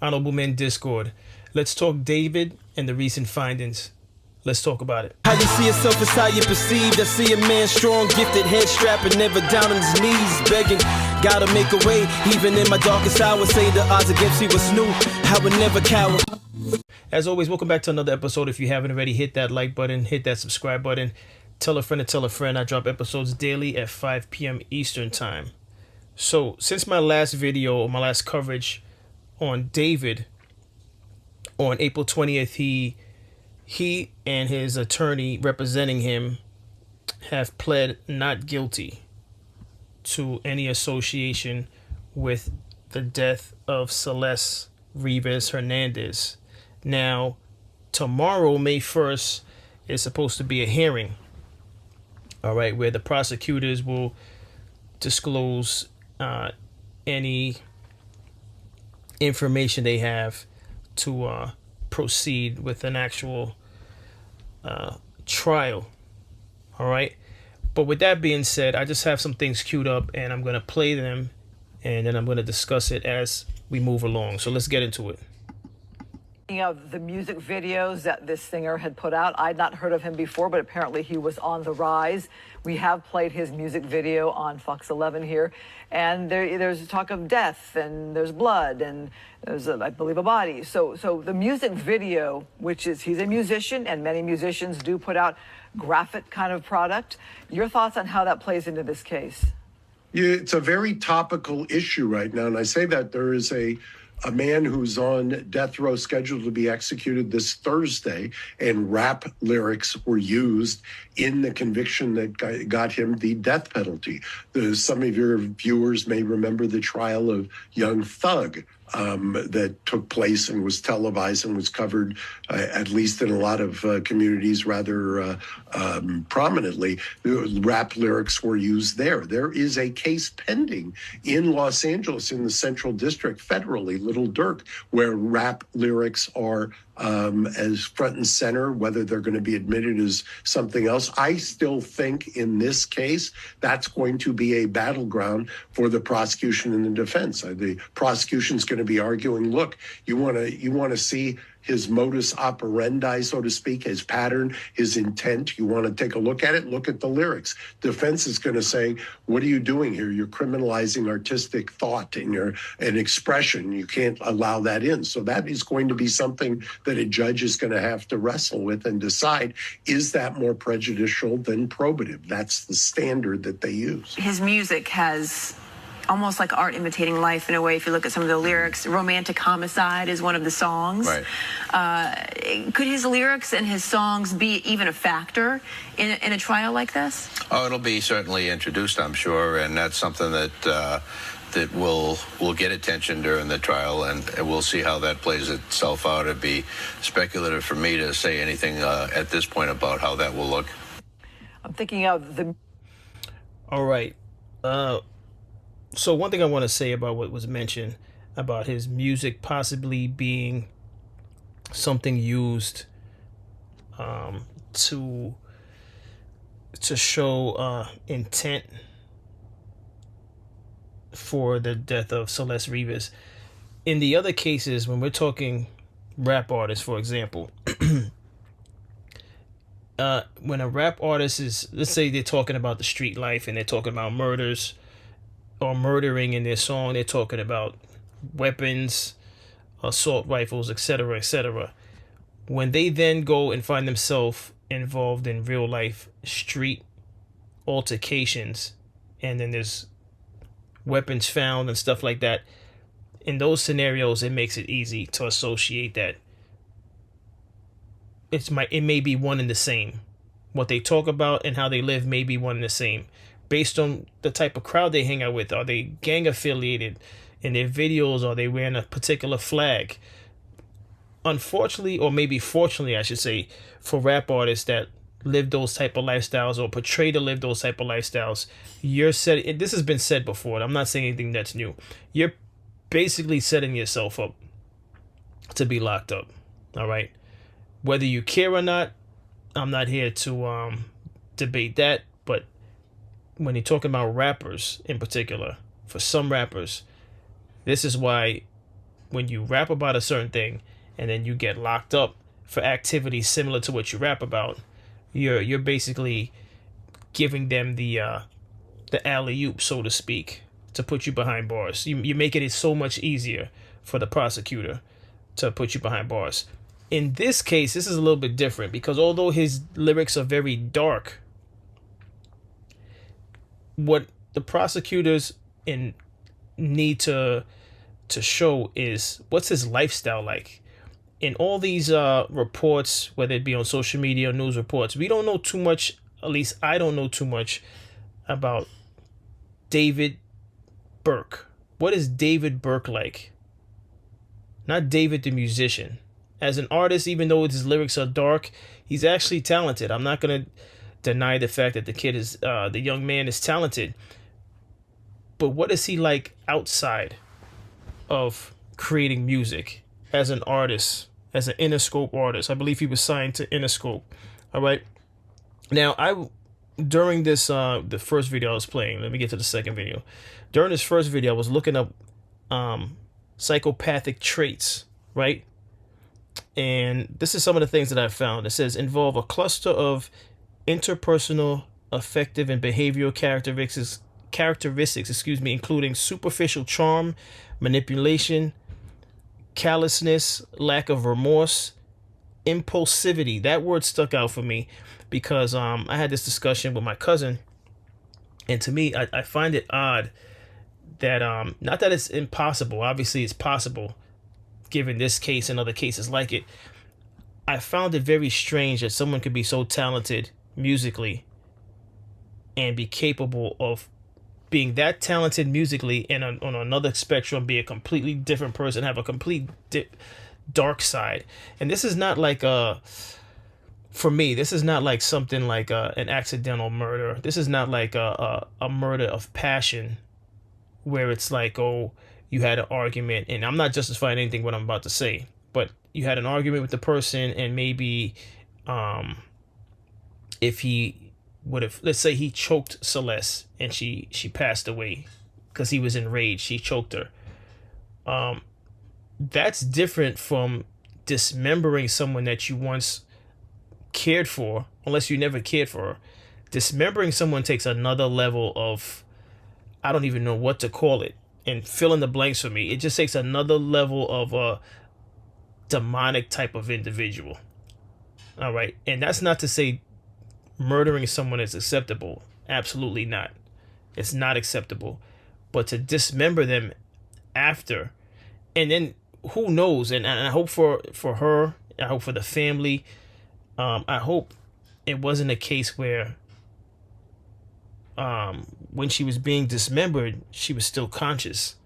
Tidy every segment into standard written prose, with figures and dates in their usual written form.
Honorable Men Discord. Let's talk David and the recent findings. Let's talk about it. How you see yourself is how you perceived. I see a man strong, gifted, head strapping, never down on his knees, begging. Gotta make a way, even in my darkest hour. Say the odds against me was new. I would never cower. As always, welcome back to another episode. If you haven't already, hit that like button, hit that subscribe button. Tell a friend to tell a friend. I drop episodes daily at 5 p.m. Eastern time. So, since my last video, or my last coverage on David, on April 20th, he and his attorney representing him have pled not guilty to any association with the death of Celeste Rivas Hernandez. Now, tomorrow, May 1st, is supposed to be a hearing, all right, where the prosecutors will disclose any information they have to proceed with an actual trial. All right. But with that being said, I just have some things queued up and I'm going to play them and then I'm going to discuss it as we move along. So let's get into it. Of the music videos that this singer had put out, I'd not heard of him before, but apparently he was on the rise. We have played his music video on Fox 11 here, and there's talk of death, and there's blood, and there's, I believe, a body. So the music video, which is, he's a musician, and many musicians do put out graphic kind of product. Your thoughts on how that plays into this case? Yeah, it's a very topical issue right now, and I say that there is a man who's on death row scheduled to be executed this Thursday, and rap lyrics were used in the conviction that got him the death penalty. Some of your viewers may remember the trial of Young Thug that took place and was televised and was covered, at least in a lot of communities, rather prominently. Rap lyrics were used there. There is a case pending in Los Angeles in the Central District federally, Little Dirk, where rap lyrics are as front and center, whether they're going to be admitted as something else. I still think in this case, that's going to be a battleground for the prosecution and the defense. The prosecution's going to be arguing, look, you want to see his modus operandi, so to speak, his pattern, his intent. You want to take a look at it, look at the lyrics. Defense is going to say, what are you doing here? You're criminalizing artistic thought and expression. You can't allow that in. So that is going to be something that a judge is going to have to wrestle with and decide, is that more prejudicial than probative? That's the standard that they use. His music has almost like art imitating life in a way. If you look at some of the lyrics, romantic homicide is one of the songs. Right. Could his lyrics and his songs be even a factor in a trial like this? Oh, it'll be certainly introduced, I'm sure, and that's something that that will get attention during the trial, and we'll see how that plays itself out. It'd be speculative for me to say anything at this point about how that will look. I'm thinking of the... All right. So one thing I want to say about what was mentioned about his music possibly being something used to show intent for the death of Celeste Rivas. In the other cases, when we're talking rap artists, for example, when a rap artist is, let's say they're talking about the street life and they're talking about murders or murdering in their song, they're talking about weapons, assault rifles, etc., etc. When they then go and find themselves involved in real life street altercations, and then there's weapons found and stuff like that, in those scenarios, it makes it easy to associate that it may be one and the same. What they talk about and how they live may be one and the same. Based on the type of crowd they hang out with. Are they gang affiliated? In their videos, are they wearing a particular flag? Unfortunately, or maybe fortunately, I should say, for rap artists that live those type of lifestyles or portray to live those type of lifestyles, this has been said before. I'm not saying anything that's new. You're basically setting yourself up to be locked up. All right. Whether you care or not, I'm not here to debate that. But when you're talking about rappers in particular, for some rappers, this is why when you rap about a certain thing and then you get locked up for activities similar to what you rap about, you're basically giving them the alley-oop, so to speak, to put you behind bars. You're making it so much easier for the prosecutor to put you behind bars. In this case, this is a little bit different because although his lyrics are very dark, what the prosecutors need to show is what's his lifestyle like. In all these reports, whether it be on social media or news reports, we don't know too much, at least I don't know too much about David Burke. What is David Burke like? Not David the musician. As an artist, even though his lyrics are dark, he's actually talented. I'm not going to deny the fact that the young man is talented. But what is he like outside of creating music as an artist, as an Interscope artist? I believe he was signed to Interscope. All right. Now, during this, the first video I was playing, let me get to the second video. During this first video, I was looking up psychopathic traits, right? And this is some of the things that I found. It says involve a cluster of interpersonal, affective, and behavioral characteristics, including superficial charm, manipulation, callousness, lack of remorse, impulsivity. That word stuck out for me because I had this discussion with my cousin, and to me, I find it odd that not that it's impossible. Obviously, it's possible, given this case and other cases like it. I found it very strange that someone could be so talented musically and be capable of being that talented musically and on another spectrum be a completely different person, have a complete dark side. And this is not like for me, this is not like something like an accidental murder. This is not like a murder of passion where it's like, oh, you had an argument, and I'm not justifying anything what I'm about to say, but you had an argument with the person, and maybe if he would have, let's say he choked Celeste and she passed away because he was enraged, he choked her. That's different from dismembering someone that you once cared for, unless you never cared for her. Dismembering someone takes another level of, I don't even know what to call it, and fill in the blanks for me. It just takes another level of a demonic type of individual. All right. And that's not to say murdering someone is acceptable. Absolutely not. It's not acceptable. But to dismember them after, and then who knows? And I hope for her, I hope for the family, I hope it wasn't a case where when she was being dismembered, she was still conscious.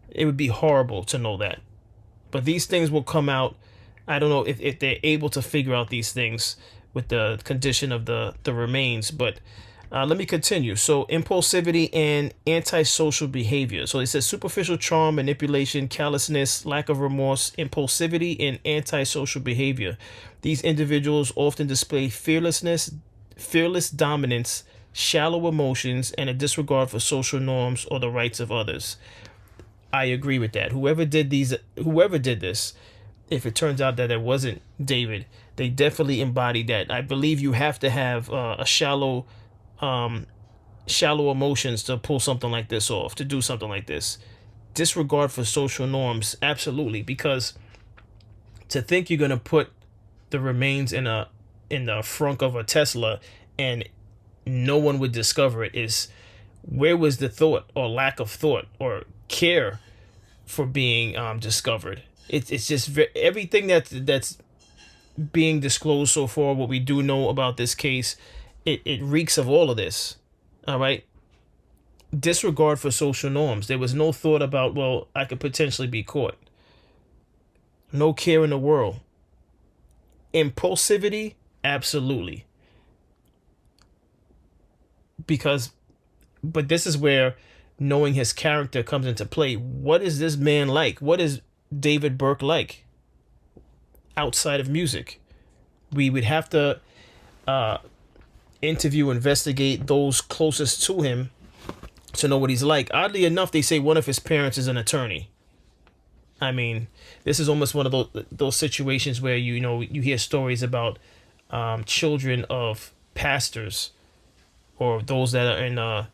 It would be horrible to know that. But these things will come out. I don't know if they're able to figure out these things with the condition of the remains. But let me continue. So impulsivity and antisocial behavior. So it says superficial charm, manipulation, callousness, lack of remorse, impulsivity, and antisocial behavior. These individuals often display fearless dominance, shallow emotions, and a disregard for social norms or the rights of others. I agree with that. Whoever did this, if it turns out that it wasn't David, they definitely embodied that. I believe you have to have a shallow emotions to pull something like this off, to do something like this. Disregard for social norms, absolutely, because to think you're gonna put the remains in the frunk of a Tesla and no one would discover it is, where was the thought or lack of thought or care for being discovered? It's just everything that's being disclosed so far. What we do know about this case, it reeks of all of this. All right. Disregard for social norms. There was no thought about, well, I could potentially be caught. No care in the world. Impulsivity, absolutely. But this is where knowing his character comes into play. What is this man like? What is David Burke like outside of music? We would have to investigate those closest to him to know what he's like. Oddly enough, they say one of his parents is an attorney. I mean, this is almost one of those situations where you hear stories about children of pastors or those that are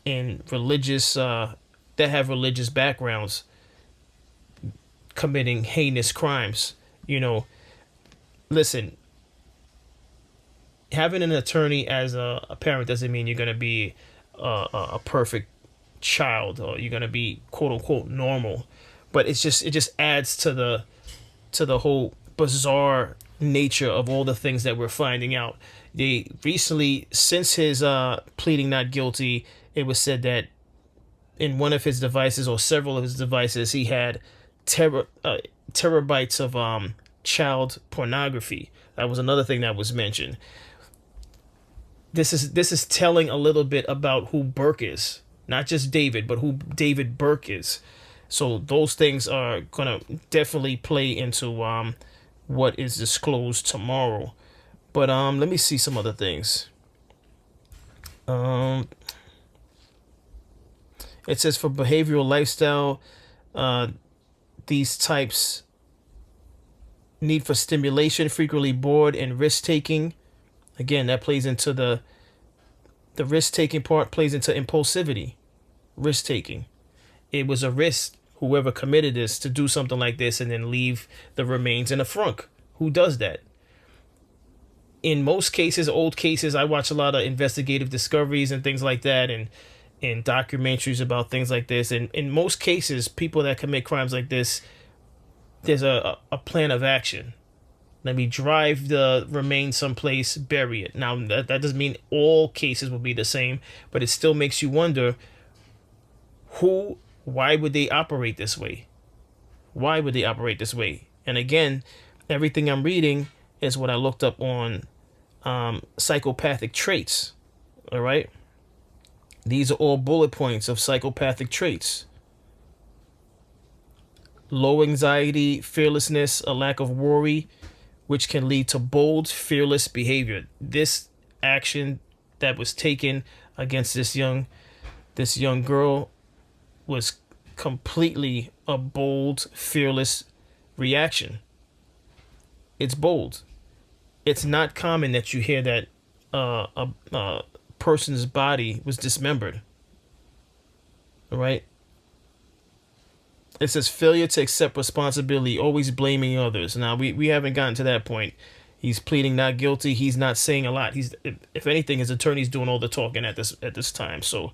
in religious that have religious backgrounds committing heinous crimes. Listen, having an attorney as a parent doesn't mean you're going to be a perfect child or you're going to be quote unquote normal, but it just adds to the whole bizarre nature of all the things that we're finding out. They recently, since his pleading not guilty, it was said that in one of his devices or several of his devices he had terabytes of child pornography. That was another thing that was mentioned. This is telling a little bit about who Burke is. Not just David, but who David Burke is. So those things are going to definitely play into what is disclosed tomorrow. But let me see some other things. It says for behavioral lifestyle, these types need for stimulation, frequently bored, and risk-taking. Again, that plays into the risk-taking part, plays into impulsivity. Risk-taking. It was a risk, whoever committed this, to do something like this and then leave the remains in a frunk. Who does that? In most cases, old cases, I watch a lot of investigative discoveries and things like that, and documentaries about things like this. And in most cases, people that commit crimes like this, there's a plan of action. Let me drive the remains someplace, bury it. Now, that doesn't mean all cases will be the same, but it still makes you wonder, why would they operate this way? Why would they operate this way? And again, everything I'm reading is what I looked up on psychopathic traits. All right? These are all bullet points of psychopathic traits. Low anxiety, fearlessness, a lack of worry, which can lead to bold, fearless behavior. This action that was taken against this young girl was completely a bold, fearless reaction. It's bold. It's not common that you hear that a person's body was dismembered. All right? It says failure to accept responsibility, always blaming others. Now, we haven't gotten to that point. He's pleading not guilty. He's not saying a lot. If anything, his attorney's doing all the talking at this time. So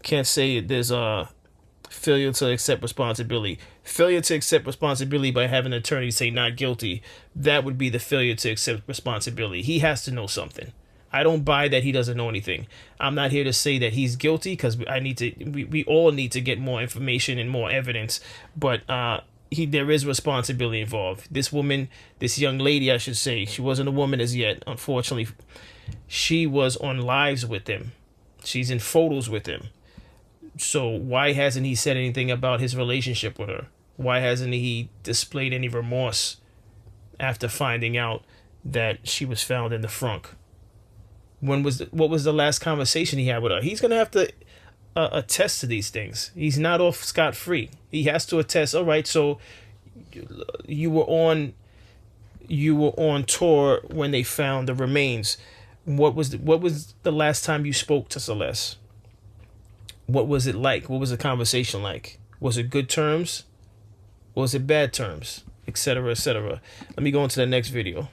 can't say there's a failure to accept responsibility. Failure to accept responsibility by having an attorney say not guilty, that would be the failure to accept responsibility. He has to know something. I don't buy that he doesn't know anything. I'm not here to say that he's guilty, because we all need to get more information and more evidence. But there is responsibility involved. This woman, this young lady, I should say, she wasn't a woman as yet, unfortunately. She was on lives with him. She's in photos with him. So why hasn't he said anything about his relationship with her? Why hasn't he displayed any remorse after finding out that she was found in the frunk? What was the last conversation he had with her? He's gonna have to attest to these things. He's not off scot-free. He has to attest. All right, so you were on tour when they found the remains. What was the last time you spoke to Celeste? What was it like? What was the conversation like? Was it good terms? Was it bad terms? Etc. etc. Let me go into the next video.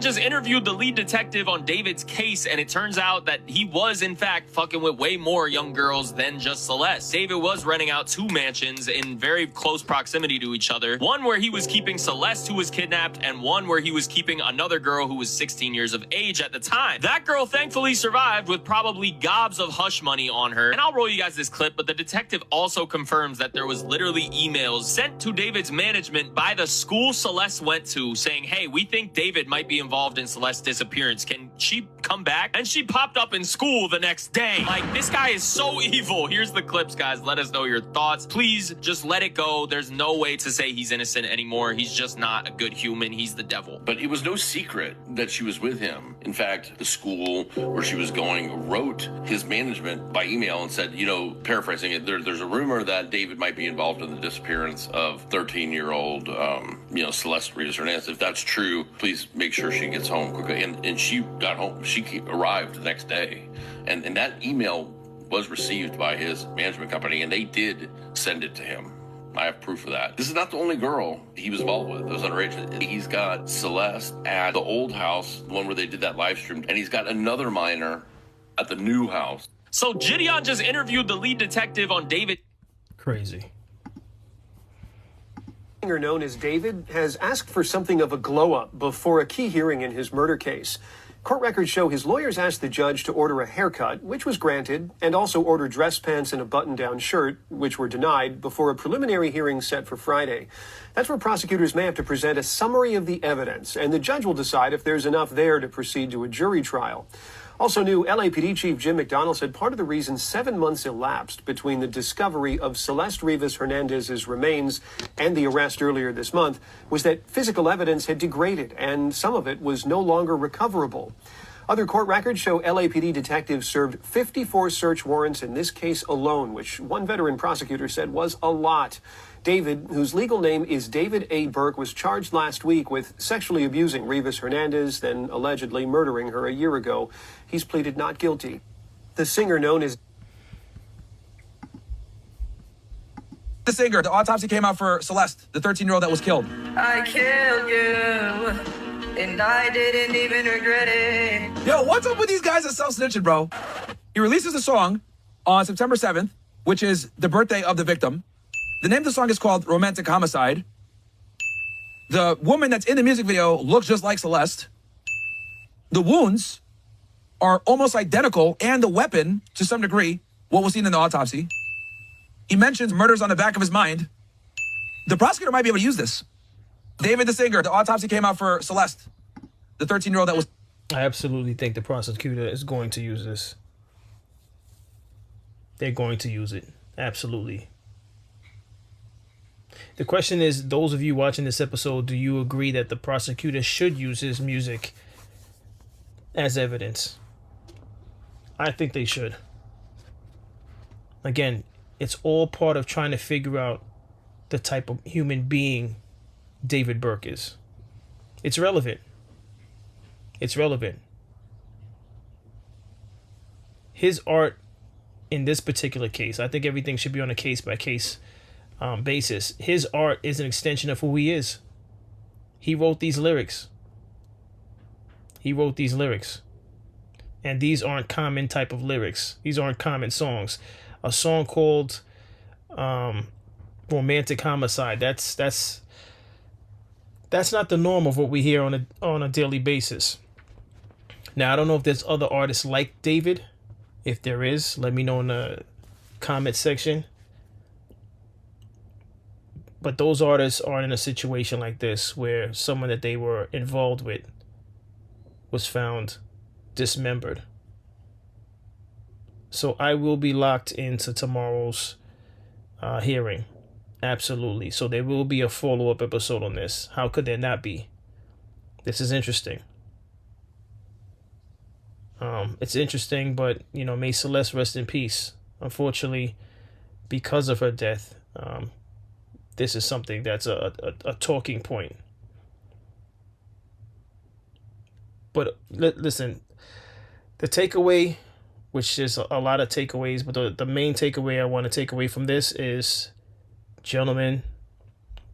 Just interviewed the lead detective on David's case, and it turns out that he was in fact fucking with way more young girls than just Celeste. David was renting out 2 mansions in very close proximity to each other. One where he was keeping Celeste, who was kidnapped, and one where he was keeping another girl who was 16 years of age at the time. That girl thankfully survived with probably gobs of hush money on her. And I'll roll you guys this clip, but the detective also confirms that there was literally emails sent to David's management by the school Celeste went to saying, hey, we think David might be involved in Celeste's disappearance. Can she come back? And she popped up in school the next day. Like, this guy is so evil. Here's the clips, guys. Let us know your thoughts. Please just let it go. There's no way to say he's innocent anymore. He's just not a good human. He's the devil. But it was no secret that she was with him. In fact, the school where she was going wrote his management by email and said, you know, paraphrasing it, there's a rumor that David might be involved in the disappearance of 13-year-old, Celeste Rivas Hernandez. If that's true, please make sure she gets home quickly. And she got home. She arrived the next day. And that email was received by his management company, and they did send it to him. I have proof of that. This is not the only girl he was involved with that was underage. He's got Celeste at the old house, the one where they did that live stream, and he's got another minor at the new house. So Gideon just interviewed the lead detective on David. Crazy. Known as David has asked for something of a glow-up before a key hearing in his murder case. Court records show his lawyers asked the judge to order a haircut, which was granted, and also order dress pants and a button-down shirt, which were denied, before a preliminary hearing set for Friday. That's where prosecutors may have to present a summary of the evidence, and the judge will decide if there's enough there to proceed to a jury trial. Also new, LAPD Chief Jim McDonnell said part of the reason 7 months elapsed between the discovery of Celeste Rivas Hernandez's remains and the arrest earlier this month was that physical evidence had degraded and some of it was no longer recoverable. Other court records show LAPD detectives served 54 search warrants in this case alone, which one veteran prosecutor said was a lot. David, whose legal name is David A. Burke, was charged last week with sexually abusing Rivas Hernandez, then allegedly murdering her a year ago. He's pleaded not guilty. The singer known as the singer, the autopsy came out for Celeste, the 13-year-old that was killed. I killed you, and I didn't even regret it. Yo, what's up with these guys that self-snitching, bro? He releases a song on September 7th, which is the birthday of the victim. The name of the song is called Romantic Homicide. The woman that's in the music video looks just like Celeste. The wounds are almost identical, and the weapon, to some degree, what was seen in the autopsy. He mentions murders on the back of his mind. The prosecutor might be able to use this. David the singer, the autopsy came out for Celeste, the 13-year-old that was... I absolutely think the prosecutor is going to use this. They're going to use it. Absolutely. The question is, those of you watching this episode, do you agree that the prosecutor should use his music as evidence? I think they should. Again, it's all part of trying to figure out the type of human being David Burke is. It's relevant. It's relevant. His art in this particular case, I think everything should be on a case-by-case basis. His art is an extension of who he is. He wrote these lyrics. And these aren't common type of lyrics. These aren't common songs. A song called Romantic Homicide, that's not the norm of what we hear on a daily basis. Now, I don't know if there's other artists like David. If there is, let me know in the comment section. But those artists are in a situation like this where someone that they were involved with was found dismembered. So I will be locked into tomorrow's hearing. Absolutely. So there will be a follow-up episode on this. How could there not be? This is interesting. It's interesting, but, may Celeste rest in peace. Unfortunately, because of her death, this is something that's a talking point. But listen, the takeaway, which is a lot of takeaways, but the main takeaway I want to take away from this is, gentlemen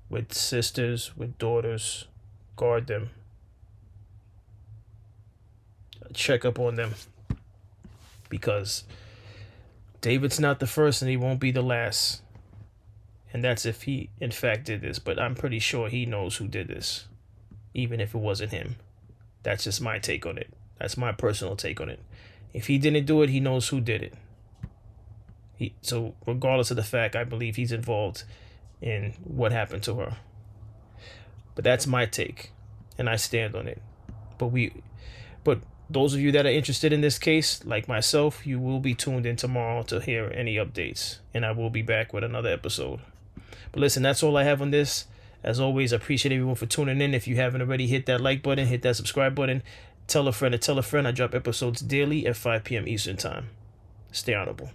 with sisters, with daughters, guard them. Check up on them. Because David's not the first and he won't be the last. And that's if he, in fact, did this. But I'm pretty sure he knows who did this. Even if it wasn't him. That's just my take on it. That's my personal take on it. If he didn't do it, he knows who did it. So regardless of the fact, I believe he's involved in what happened to her. But that's my take. And I stand on it. But those of you that are interested in this case, like myself, you will be tuned in tomorrow to hear any updates, and I will be back with another episode. But listen, that's all I have on this. As always, I appreciate everyone for tuning in. If you haven't already, hit that like button, hit that subscribe button, tell a friend to tell a friend. I drop episodes daily at 5 p.m. Eastern Time. Stay honorable.